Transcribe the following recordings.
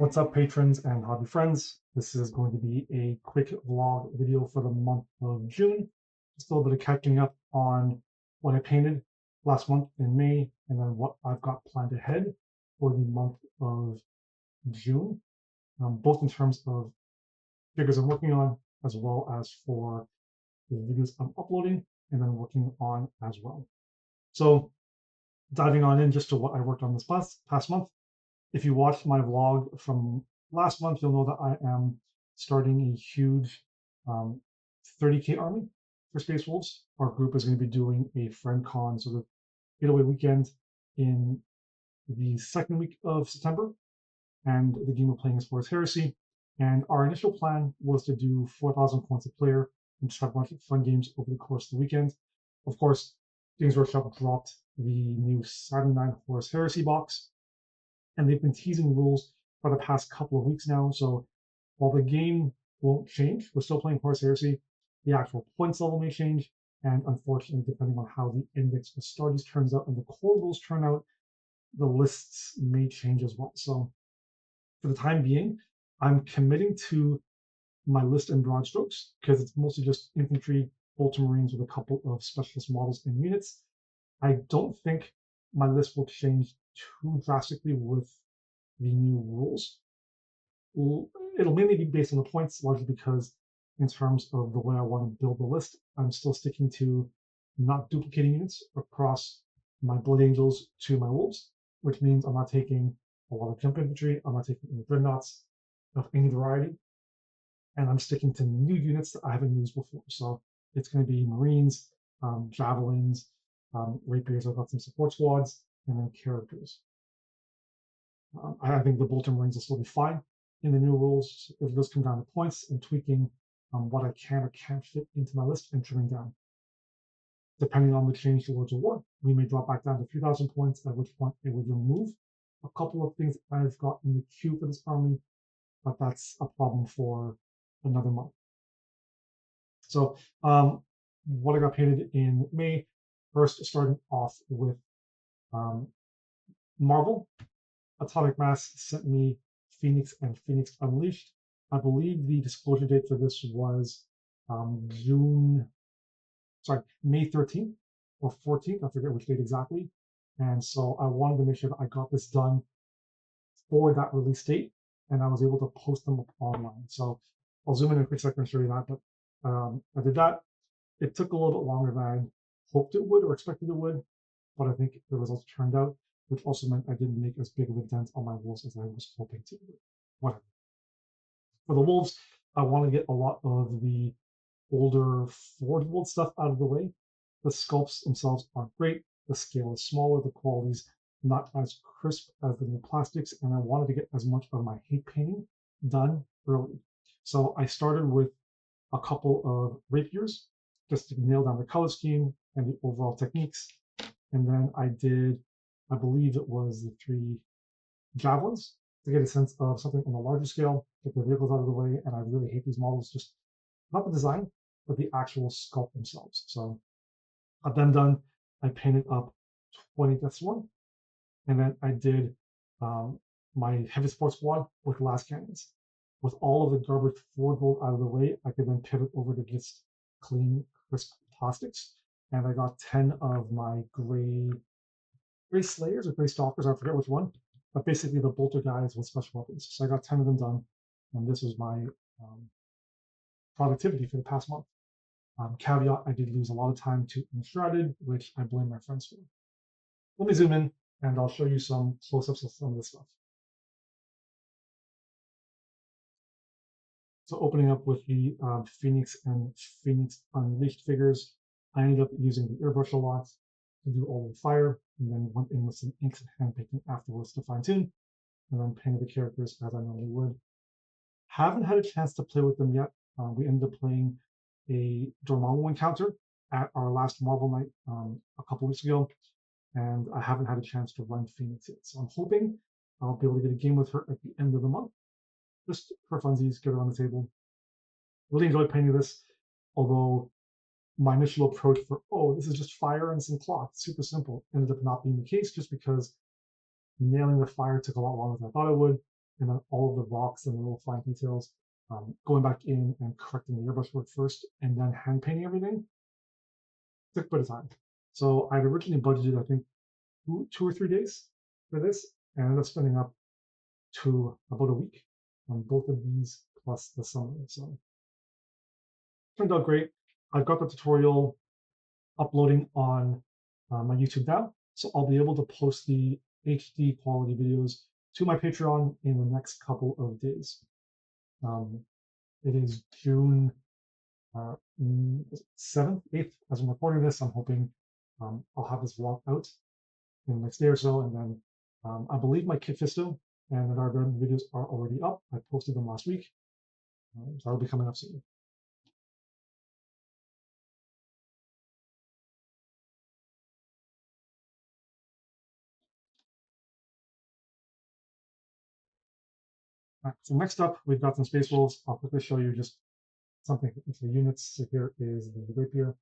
What's up, patrons and hobby friends? This is going to be a quick vlog video for the month of June. Just a little bit of catching up on what I painted last month in May, and then what I've got planned ahead for the month of June, both in terms of figures I'm working on, as well as for the videos I'm uploading and then working on as well. So diving on in just to what I worked on this past month. If you watched my vlog from last month, you'll know that I am starting a huge 30K army for Space Wolves. Our group is going to be doing a FriendCon sort of getaway weekend in the second week of September, and the game we're playing is Horus Heresy. And our initial plan was to do 4,000 points a player and just have a bunch of fun games over the course of the weekend. Of course, Games Workshop dropped the new Saturday 9 Horus Heresy box, and they've been teasing rules for the past couple of weeks now. So while the game won't change, we're still playing Horus Heresy, the actual points level may change, and unfortunately, depending on how the index of Astartes turns out and the core rules turn out, the lists may change as well. So for the time being, I'm committing to my list in broad strokes because it's mostly just infantry, ultramarines with a couple of specialist models and units. I don't think my list will change too drastically with the new rules. It'll mainly be based on the points, largely because in terms of the way I want to build the list, I'm still sticking to not duplicating units across my Blood Angels to my Wolves, which means I'm not taking a lot of jump infantry, I'm not taking any dreadnoughts of any variety, and I'm sticking to new units that I haven't used before. So it's going to be Marines, Javelins, Rapiers. I've got some support squads, and then characters. I think the Bolter Marines will still be fine in the new rules. It does come down to points and tweaking what I can or can't fit into my list and trimming down. Depending on the change to Lords of War, we may drop back down to 3,000 points, at which point it would remove a couple of things I've got in the queue for this army, but that's a problem for another month. So what I got painted in May, first starting off with Marvel. Atomic Mass sent me Phoenix and Phoenix Unleashed. I believe the disclosure date for this was May 13th or 14th. I forget which date exactly. And so I wanted to make sure that I got this done for that release date, and I was able to post them up online. So I'll zoom in a quick second and show you that. But I did that. It took a little bit longer than I hoped it would or expected it would, but I think the results turned out, which also meant I didn't make as big of a dent on my wolves as I was hoping to. Whatever. For the wolves, I want to get a lot of the older Forge World stuff out of the way. The sculpts themselves aren't great. The scale is smaller. The quality's not as crisp as the new plastics, and I wanted to get as much of my hate painting done early. So I started with a couple of rapiers just to nail down the color scheme and the overall techniques. And then I did, I believe it was the 3 javelins to get a sense of something on a larger scale, get the vehicles out of the way. And I really hate these models, just not the design, but the actual sculpt themselves. So got them done. I painted up 20 Death Swarm, and then I did my heavy support squad with glass cannons. With all of the garbage Forge World out of the way, I could then pivot over to just clean, crisp plastics. And I got 10 of my gray Slayers or gray Stalkers, I forget which one, but basically the bolter guys with special weapons. So I got 10 of them done, and this was my productivity for the past month. Caveat, I did lose a lot of time to Enshrouded, which I blame my friends for. Let me zoom in, and I'll show you some close-ups of some of this stuff. So opening up with the Phoenix and Phoenix Unleashed figures, I ended up using the airbrush a lot to do all the fire, and then went in with some inks and hand painting afterwards to fine tune, and then painted the characters as I normally would. Haven't had a chance to play with them yet. We ended up playing a Dormammu encounter at our last Marvel night a couple weeks ago, and I haven't had a chance to run Phoenix yet. So I'm hoping I'll be able to get a game with her at the end of the month, just for funsies, get her on the table. Really enjoyed painting this, although my initial approach for, this is just fire and some cloth, super simple, ended up not being the case just because nailing the fire took a lot longer than I thought it would. and then all of the rocks and the little fine details, going back in and correcting the airbrush work first, and then hand painting everything took a bit of time. So I'd originally budgeted, I think, 2 or 3 days for this, and I ended up spending up to about a week on both of these plus the summary. So turned out great. I've got the tutorial uploading on my YouTube now, so I'll be able to post the HD quality videos to my Patreon in the next couple of days. It is June 7th, 8th, as I'm recording this. I'm hoping I'll have this vlog out in the next day or so, and then I believe my Kit Fisto and the Dark videos are already up. I posted them last week, so that'll be coming up soon. All right, so next up, we've got some Space Wolves. I'll quickly show you just something into the units. So here is the rapier.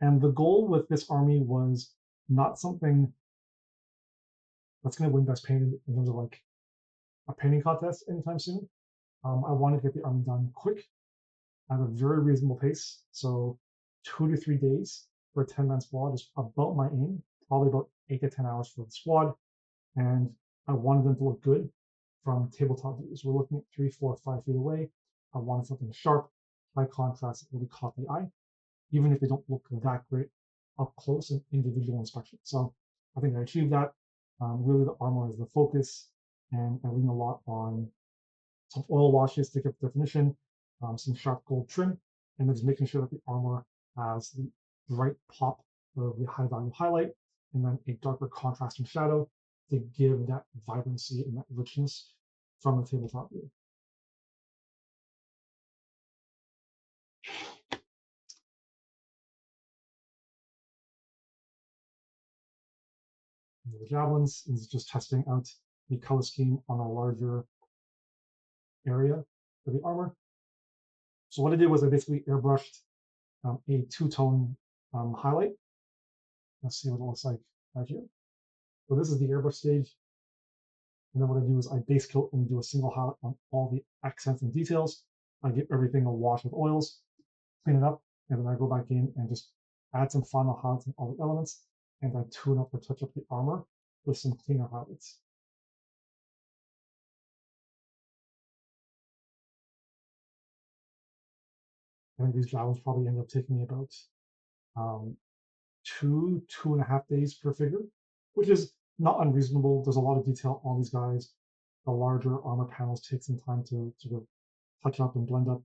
And the goal with this army was not something that's going to win best painted in terms of like a painting contest anytime soon. I wanted to get the army done quick at a very reasonable pace. So 2 to 3 days for a 10-man squad is about my aim, probably about 8 to 10 hours for the squad. And I wanted them to look good from tabletop views. We're looking at 3, 4, 5 feet away. I wanted something sharp, high contrast that really caught the eye, even if they don't look that great up close and individual inspection. So I think I achieved that. Really, the armor is the focus, and I lean a lot on some oil washes to get the definition, some sharp gold trim, and then just making sure that the armor has the bright pop of the high value highlight, and then a darker contrasting shadow to give that vibrancy and that richness from the tabletop view. The javelins is just testing out the color scheme on a larger area for the armor. So what I did was I basically airbrushed a two-tone highlight. Let's see what it looks like right here. So this is the airbrush stage. And then what I do is I base coat and do a single highlight on all the accents and details. I give everything a wash with oils, clean it up, and then I go back in and just add some final highlights on all the elements, and I tune up or touch up the armor with some cleaner highlights. I think these javelins probably end up taking me about 2.5 days per figure, which is not unreasonable. There's a lot of detail on these guys. The larger armor panels take some time to sort of touch up and blend up.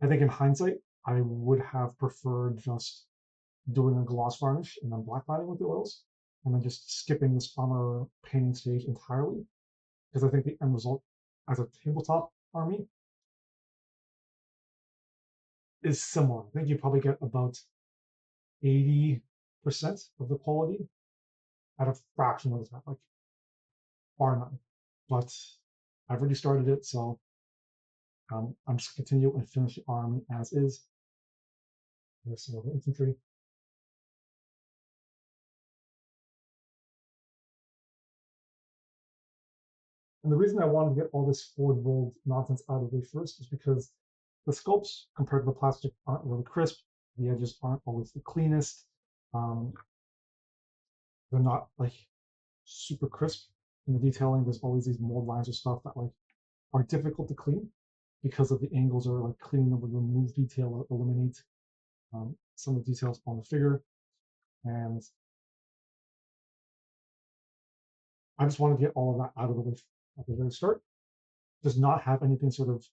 I think in hindsight, I would have preferred just doing a gloss varnish and then black lighting with the oils, and then just skipping this armor painting stage entirely, because I think the end result as a tabletop army is similar. I think you probably get about 80% of the quality at a fraction of the time, like bar none. But I've already started it, so I'm just gonna continue and finish the army as is. There's some of the infantry. And the reason I wanted to get all this forward rolled nonsense out of the way first is because the sculpts compared to the plastic aren't really crisp. The edges aren't always the cleanest. They're not like super crisp in the detailing. There's always these mold lines or stuff that like are difficult to clean because of the angles, or like cleaning them with remove detail or eliminate some of the details on the figure. And I just wanted to get all of that out of the way at the very start. Does not have anything sort of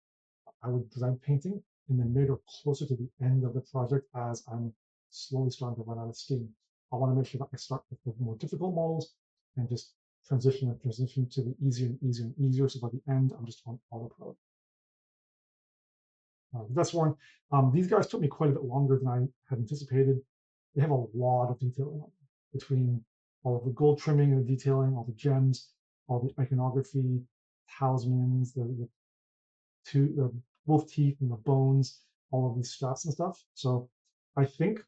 I would dread painting in the mid or closer to the end of the project as I'm slowly starting to run out of steam. I want to make sure that I start with the more difficult models and just transition to the easier and easier and easier. So by the end, I'm just on autopilot. That's one. These guys took me quite a bit longer than I had anticipated. They have a lot of detailing on them, between all of the gold trimming and the detailing, all the gems, all the iconography, talismans, the wolf teeth and the bones, all of these straps and stuff. So I think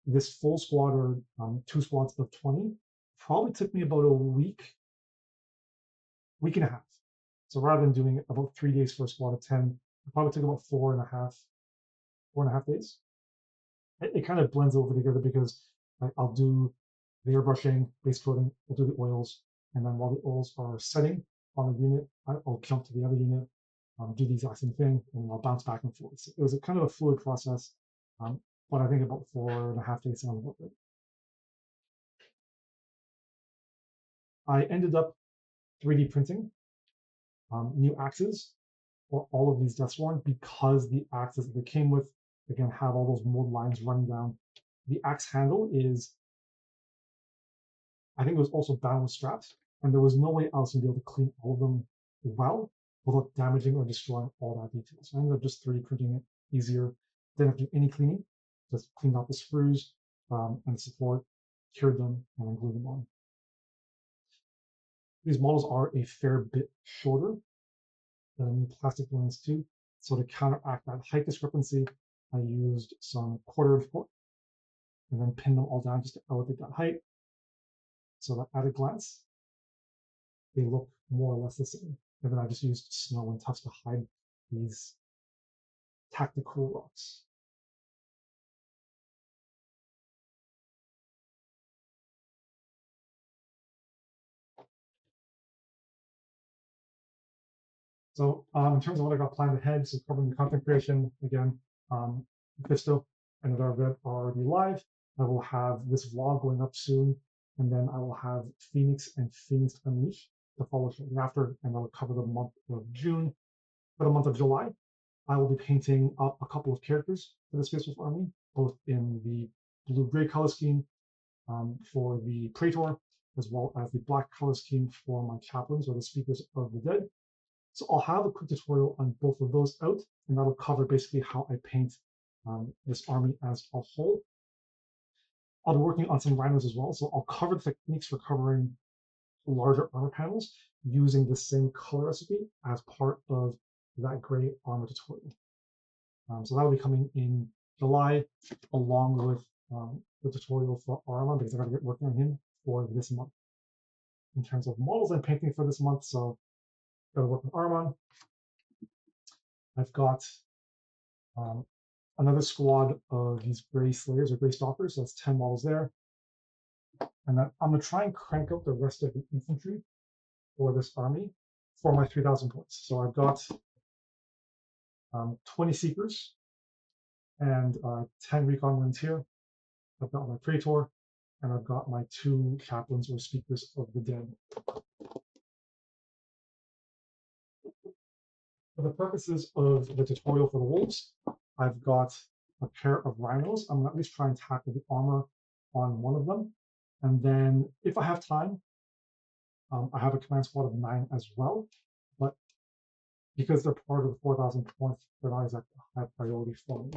this full squad, or 2 squads of 20, probably took me about a week week and a half. So rather than doing about 3 days for a squad of 10, it probably took about 4.5 days. It kind of blends over together because like, I'll do the airbrushing, base coating, I'll do the oils, and then while the oils are setting on the unit, I'll jump to the other unit, do the exact same thing, and I'll bounce back and forth. So it was a kind of a fluid process, but I think about 4.5 days sounds about right. I ended up 3D printing new axes for all of these Deathsworn because the axes that they came with, again, have all those mold lines running down. The axe handle is, I think it was also bound with straps, and there was no way else to be able to clean all of them well without damaging or destroying all that detail. So I ended up just 3D printing it easier. Didn't have to do any cleaning, just cleaned out the screws and the support, cured them, and then glued them on. These models are a fair bit shorter than a new plastic lines too. So to counteract that height discrepancy, I used some 1/4 inch board and then pinned them all down just to elevate that height. So that at a glance, they look more or less the same. And then I just used snow and tufts to hide these tactical rocks. So in terms of what I got planned ahead, so covering the content creation, again, Visto and Red are already live. I will have this vlog going up soon, and then I will have Phoenix and Phoenix Unleashed to follow shortly after, and I will cover the month of June. For the month of July, I will be painting up a couple of characters for the Space Wolf Army, both in the blue-gray color scheme for the Praetor, as well as the black color scheme for my chaplains, or the Speakers of the Dead. So I'll have a quick tutorial on both of those out, and that'll cover basically how I paint this army as a whole. I'll be working on some rhinos as well, so I'll cover the techniques for covering larger armor panels using the same color recipe as part of that gray armor tutorial. So that'll be coming in July, along with the tutorial for Arma, because I'm going to get working on him for this month. In terms of models I'm painting for this month, so got to work with Arma. I've got another squad of these gray slayers or gray stalkers, so that's 10 models there. And then I'm going to try and crank out the rest of the infantry for this army for my 3,000 points. So I've got 20 Seekers and 10 Recon Marines here. I've got my Praetor, and I've got my 2 Chaplains or Speakers of the Dead. For the purposes of the tutorial for the wolves, I've got a pair of rhinos. I'm going to at least try and tackle the armor on one of them. And then if I have time, I have a command squad of 9 as well. But because they're part of the 4,000 points, they're not exactly high priority for me.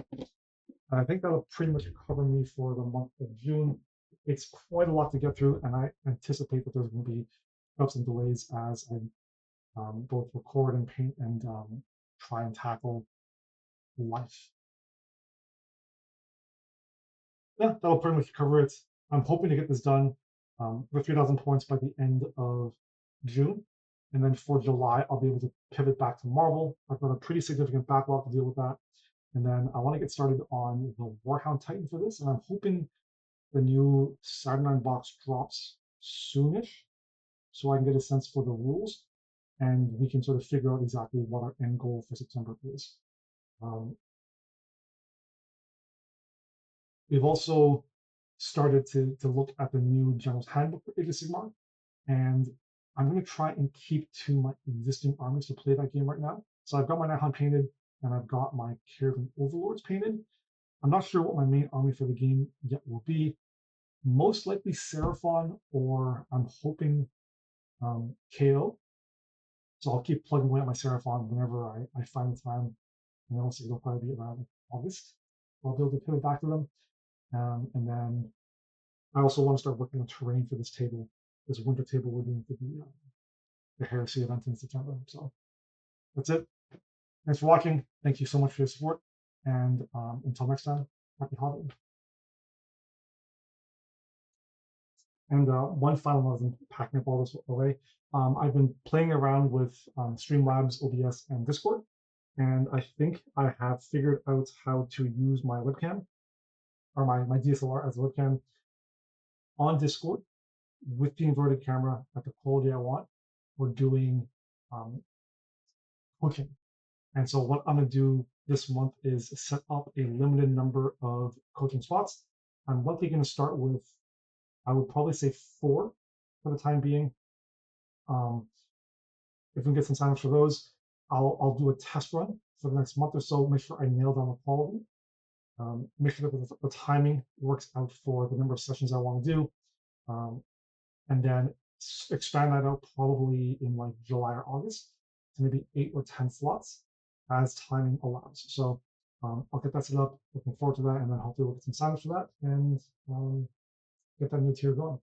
And I think that'll pretty much cover me for the month of June. It's quite a lot to get through, and I anticipate that there's going to be ups and delays as I both record and paint and try and tackle life. Yeah, that'll pretty much cover it. I'm hoping to get this done with 3,000 points by the end of June. And then for July, I'll be able to pivot back to Marvel. I've got a pretty significant backlog to deal with that. And then I want to get started on the Warhound Titan for this. And I'm hoping the new Saturnine box drops soonish so I can get a sense for the rules and we can sort of figure out exactly what our end goal for September is. We've also started to look at the new General's Handbook for Age of Sigmar, and I'm going to try and keep to my existing armies to play that game right now. So I've got my Nighthaunt painted, and I've got my Caravan Overlords painted. I'm not sure what my main army for the game yet will be. Most likely Seraphon, or I'm hoping KO. So I'll keep plugging away at my Seraphon whenever I find the time. And then also it'll probably be around August. I'll be able to pivot back to them. And then I also want to start working on terrain for this table, this winter table we're doing for the Heresy event in September. So that's it. Thanks for watching. Thank you so much for your support. And until next time, happy holidays. And one final note, I'm packing up all this away. I've been playing around with Streamlabs, OBS, and Discord, and I think I have figured out how to use my webcam or my DSLR as a webcam on Discord with the inverted camera at the quality I want. We're doing cooking. And so what I'm going to do this month is set up a limited number of coaching spots. I'm likely going to start with, I would probably say 4 for the time being. If we can get some signups for those, I'll do a test run for the next month or so, make sure I nail down the quality, make sure that the timing works out for the number of sessions I want to do, and then expand that out probably in like July or August to maybe 8 or 10 slots as timing allows. So I'll get that set up, looking forward to that, and then hopefully we'll get some signups for that and get that new tier going.